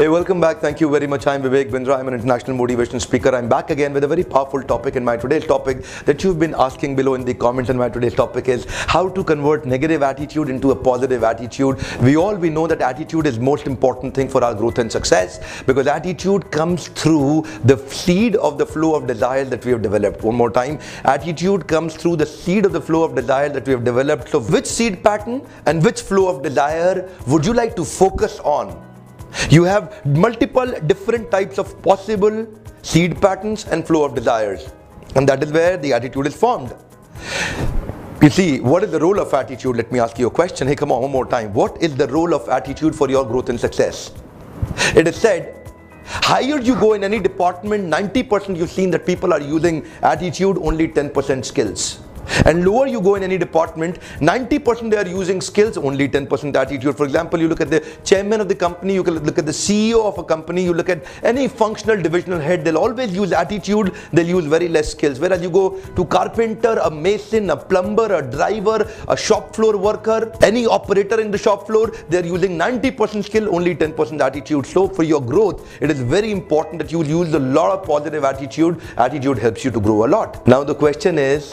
Hey, welcome back. Thank you very much. I'm Vivek Bindra. I'm an international motivational speaker. I'm back again with a very powerful topic. And my today's topic that you've been asking below in the comments, and my today's topic is how to convert negative attitude into a positive attitude. We know that attitude is most important thing for our growth and success, because attitude comes through the seed of the flow of desire that we have developed. One more time, attitude comes through the seed of the flow of desire that we have developed. So which seed pattern and which flow of desire would you like to focus on? You have multiple different types of possible seed patterns and flow of desires, and that is where the attitude is formed. You see, what is the role of attitude? Let me ask you a question. Hey, come on, one more time. What is the role of attitude for your growth and success? It is said, higher you go in any department, 90% you've seen that people are using attitude, only 10% skills. And lower you go in any department, 90% they are using skills, only 10% attitude. For example, you look at the chairman of the company, you can look at the CEO of a company, you look at any functional divisional head, they'll always use attitude, they'll use very less skills. Whereas you go to carpenter, a mason, a plumber, a driver, a shop floor worker, any operator in the shop floor, they're using 90% skill, only 10% attitude. So for your growth, it is very important that you use a lot of positive attitude. Attitude helps you to grow a lot. Now the question is,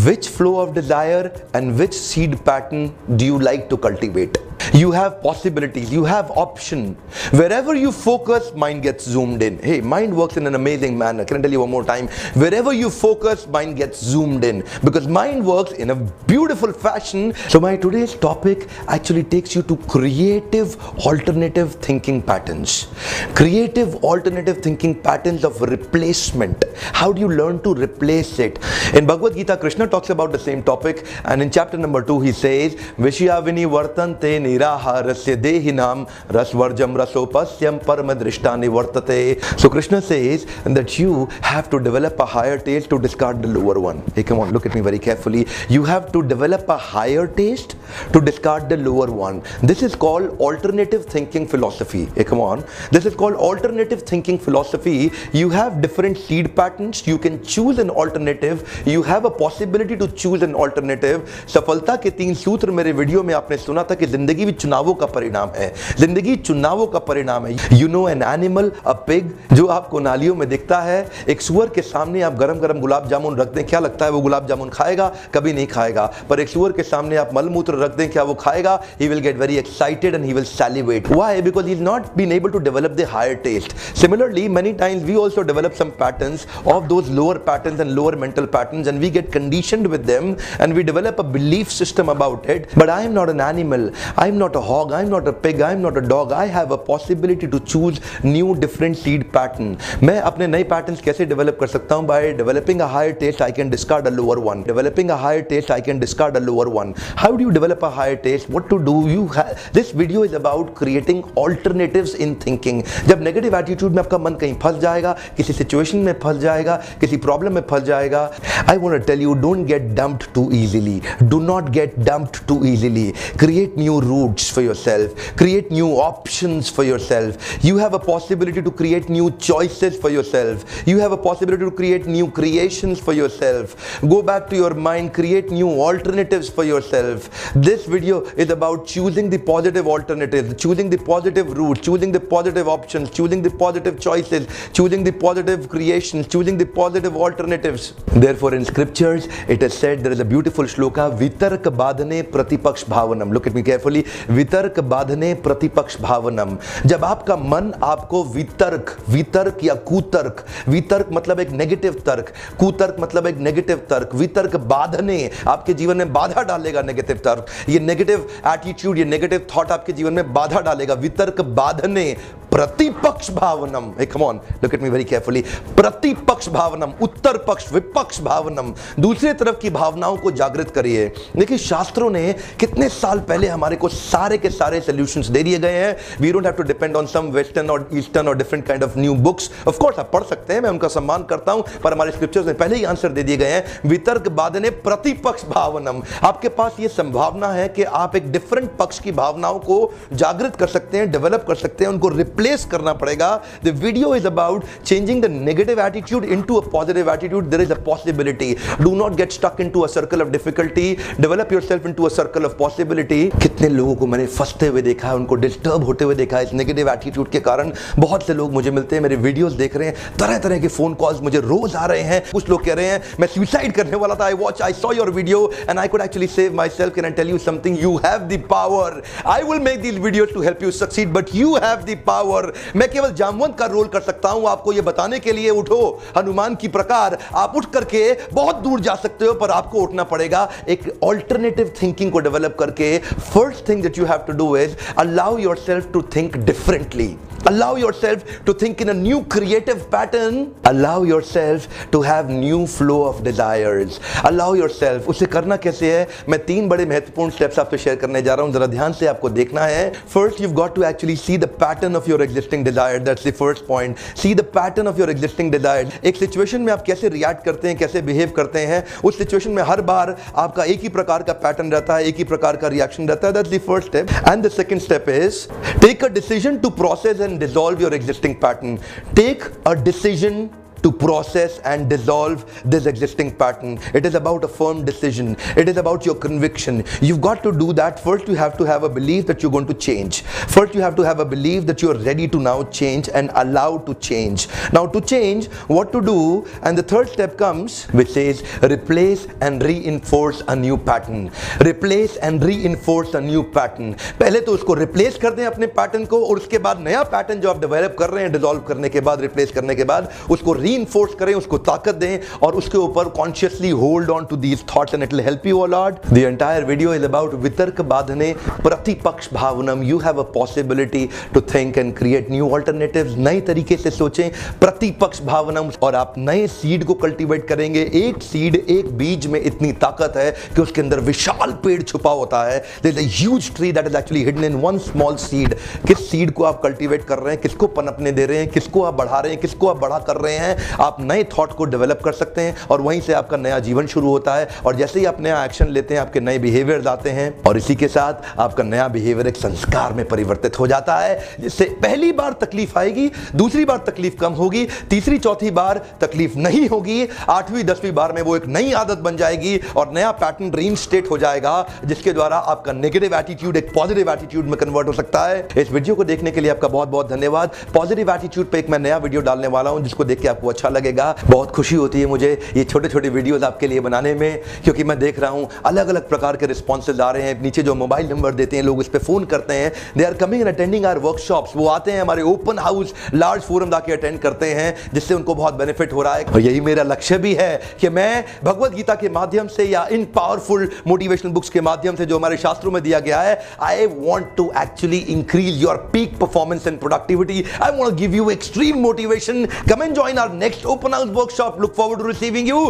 which flow of desire and which seed pattern do you like to cultivate? You have possibilities, you have option. Wherever you focus, mind gets zoomed in. Hey, mind works in an amazing manner. Can I tell you one more time? Wherever you focus, mind gets zoomed in, because mind works in a beautiful fashion. So my today's topic actually takes you to creative alternative thinking patterns. Creative alternative thinking patterns of replacement. How do you learn to replace it? In Bhagavad Gita, Krishna talks about the same topic, and in chapter number 2 he says, Vishayavini vartante niraharasya dehinam rasvarjam rasopasyam paramadrishtani vartate. So Krishna says that you have to develop a higher taste to discard the lower one. Hey, come on, look at me very carefully. You have to develop a higher taste to discard the lower one. This is called alternative thinking philosophy. Hey, come on. This is called alternative thinking philosophy. You have different seed patterns. You can choose an alternative. You have a possibility to choose an alternative. सफलता के 3 सूत्र मेरे video में आपने सुना था कि जिंदगी भी चुनावों का परिणाम है. जिंदगी चुनावों का परिणाम है. You know an animal, a pig, जो आपको नालियों में दिखता है. एक सुअर के सामने आप गरम गरम गुलाब जामुन रख दें, क्या लगता है वो गुलाब जामुन खाएगा? कभी नहीं खाएगा. पर एक सुअर के सामने आप मलमूत्र रख दें, क्या वो खाएगा? He will get very excited and he will salivate. Why? Because he's not been able to develop the higher taste. Similarly, many times we also develop some patterns of those lower patterns and lower mental patterns, and we get conditioned with them and we develop a belief system about it. But I am not an animal, I am not a hog, I am not a pig, I am not a dog. I have a possibility to choose new different seed pattern. मैं अपने नए patterns कैसे develop कर सकता हूँ? By developing a higher taste, I can discard a lower one. Developing a higher taste, I can discard a lower one. How do you develop a higher taste? What to do? This video is about creating alternatives in thinking. जब negative attitude में आपका मन कहीं फंस जाएगा, किसी situation में फंस जाएगा, किसी problem में फंस जाएगा, I want to tell you, don't get dumped too easily. Do not get dumped too easily. Create new routes for yourself. Create new options for yourself. You have a possibility to create new choices for yourself. You have a possibility to create new creations for yourself. Go back to your mind, create new alternatives for yourself. This video is about choosing the positive alternatives, choosing the positive route, choosing the positive options, choosing the positive choices, choosing the positive creations, choosing the positive alternatives. Therefore, in scriptures, it is said, there is a beautiful shloka, Vitark badhane pratipaksh bhavanam. Look at me carefully. Vitark badhane pratipaksh bhavanam. जब आपका मन आपको वितर्क या कुतर्क, वितर्क मतलब एक नेगेटिव तर्क, कुतर्क मतलब एक नेगेटिव तर्क, वितर्क बाधने आपके जीवन में बाधा डालेगा. नेगेटिव तर्क, ये नेगेटिव एटीट्यूड, ये नेगेटिव थॉट आपके जीवन में बाधा डालेगा. वितर्क बाधने प्रतिपक्ष भावनम. Hey, come on, look at me very carefully. प्रतिपक्ष भावनम, उत्तर पक्ष, विपक्ष भावनम. दूसरे तरफ की भावनाओं को जागृत करिए. देखिए, शास्त्रों ने कितने साल पहले हमारे को सारे के सारे सॉल्यूशंस दे दिए गए हैं. We don't have to depend on some western or eastern or different kind of new books. Of course, आप पढ़ सकते हैं, मैं उनका सम्मान करता हूं, पर हमारे स्क्रिप्चर्स में पहले ही आंसर दे दिए गए हैं. वितर्क बाधने प्रतिपक्ष भावनम. आपके पास ये संभावना है कि आप एक डिफरेंट पक्ष की भावनाओं को जागृत कर सकते हैं, डेवलप कर सकते हैं, उनको रिप्लेस करना पड़ेगा. The video is about changing the negative attitude into a positive attitude. There is a possibility. Do not get stuck into a circle of difficulty. Develop yourself into a circle of possibility. कितने लोगों लोगों को मैंने फंसते हुए देखा है, उनको डिस्टर्ब होते हुए देखा है इस नेगेटिव एटीट्यूड के कारण। बहुत से लोग मुझे मिलते हैं, मेरे वीडियोस देख रहे हैं, तरह तरह के फोन कॉल्स मुझे रोज आ रहे हैं। कुछ लोग कह रहे हैं मैं सुसाइड करने वाला था, I saw your video and I could actually save myself. Can I tell you something, you have the power. I will make these videos to help you succeed, but you have the power. मैं केवल जामवंत का role कर सकता हूं आपको ये बताने के लिए, उठो हनुमान की प्रकार। आप उठ करके बहुत दूर जा सकते हो, पर आपको उठना पड़ेगा एक ऑल्टरनेटिव थिंकिंग को डेवलप करके। First thing that you have to do is allow yourself to think differently. Allow yourself to think in a new creative pattern. Allow yourself to have new flow of desires. Allow yourself. उसे करना कैसे है? मैं 3 बड़े महत्वपूर्ण steps आपसे share करने जा रहा हूं, जरा ध्यान से आपको देखना है. First, you've got to actually see the pattern of your existing desire. That's the first point. See the pattern of your existing desire. एक सिचुएशन में आप कैसे रिएक्ट करते हैं, कैसे बिहेव करते हैं, उस सिचुएशन में हर बार आपका एक ही प्रकार का पैटर्न रहता है, एक ही प्रकार का रिएक्शन रहता है. That's the first step. And the second step is take a decision to process and dissolve your existing pattern. Take a decision to process and dissolve this existing pattern. It is about a firm decision. It is about your conviction. You've got to do that. First, you have to have a belief that you're going to change. First, you have to have a belief that you're ready to now change and allow to change. Now, to change, what to do? And the third step comes, which says replace and reinforce a new pattern. Replace and reinforce a new pattern. पहले तो उसको replace कर दें अपने pattern को, और उसके बाद नया pattern जो आप develop कर रहे हैं, dissolve करने के बाद, replace करने के बाद, उसको reinforce करें, उसको ताकत दें, और उसके ऊपर consciously hold on to these thoughts and it will help you a lot. The entire video is about वितर्क बाधने प्रतिपक्ष भावनम. You have a possibility to think and create new alternatives. नए तरीके से सोचें, प्रतिपक्ष भावनम, और आप नए सीड को कल्टीवेट करेंगे. एक सीड, एक बीज में इतनी ताकत है कि उसके अंदर विशाल पेड़ छुपा होता है. There is a huge tree that is actually hidden in one small seed. किस सीड को आप कल्टीवेट कर रहे हैं, किसको पनपने दे रहे हैं, किसको आप बढ़ा रहे हैं, किसको आप बड़ा कर रहे हैं. आप नए थॉट को डेवलप कर सकते हैं और वहीं से आपका नया जीवन शुरू होता है. और जैसे ही आप नया एक्शन लेते हैं, आपके नए बिहेवियर्स आते हैं, और इसी के साथ आपका नया बिहेवियर एक संस्कार में परिवर्तित हो जाता है, जिससे पहली बार तकलीफ आएगी, दूसरी बार तकलीफ कम होगी, तीसरी चौथी बार तकलीफ नहीं होगी, 8वीं 10वीं बार में वो एक नई आदत बन जाएगी और नया पैटर्न रीइंस्टेट हो जाएगा, जिसके द्वारा आपका नेगेटिव एटीट्यूड एक पॉजिटिव एटीट्यूड में कन्वर्ट हो सकता है. इस वीडियो को देखने के लिए आपका बहुत बहुत धन्यवाद. पॉजिटिव एटीट्यूड पे एक मैं नया वीडियो डालने वाला हूं, जिसको देख के आपको अच्छा लगेगा. बहुत खुशी होती है मुझे ये छोटे छोटे वीडियोस आपके लिए बनाने में, क्योंकि मैं देख रहा हूं अलग अलग प्रकार के रिस्पॉन्सेज आ रहे हैं. नीचे जो मोबाइल नंबर देते हैं लोग, इस पे फोन करते हैं. They are coming and attending our workshops. वो आते हैं हमारे ओपन हाउस लार्ज फोरम आके अटेंड करते हैं, जिससे उनको बहुत बेनिफिट हो रहा है. और यही मेरा लक्ष्य भी है कि मैं भगवद गीता के माध्यम से या इन पावरफुल मोटिवेशनल बुक्स के माध्यम से जो हमारे शास्त्रों में दिया गया है, I want to actually increase your peak performance and productivity. I want to give you extreme motivation. Come and join our next open house workshop. Look forward to receiving you.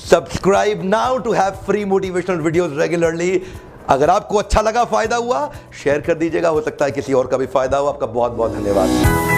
Subscribe now to have free motivational videos regularly. अगर आपको अच्छा लगा, फायदा हुआ, share कर दीजिएगा. हो सकता है किसी और का भी फायदा हो. आपका बहुत बहुत धन्यवाद.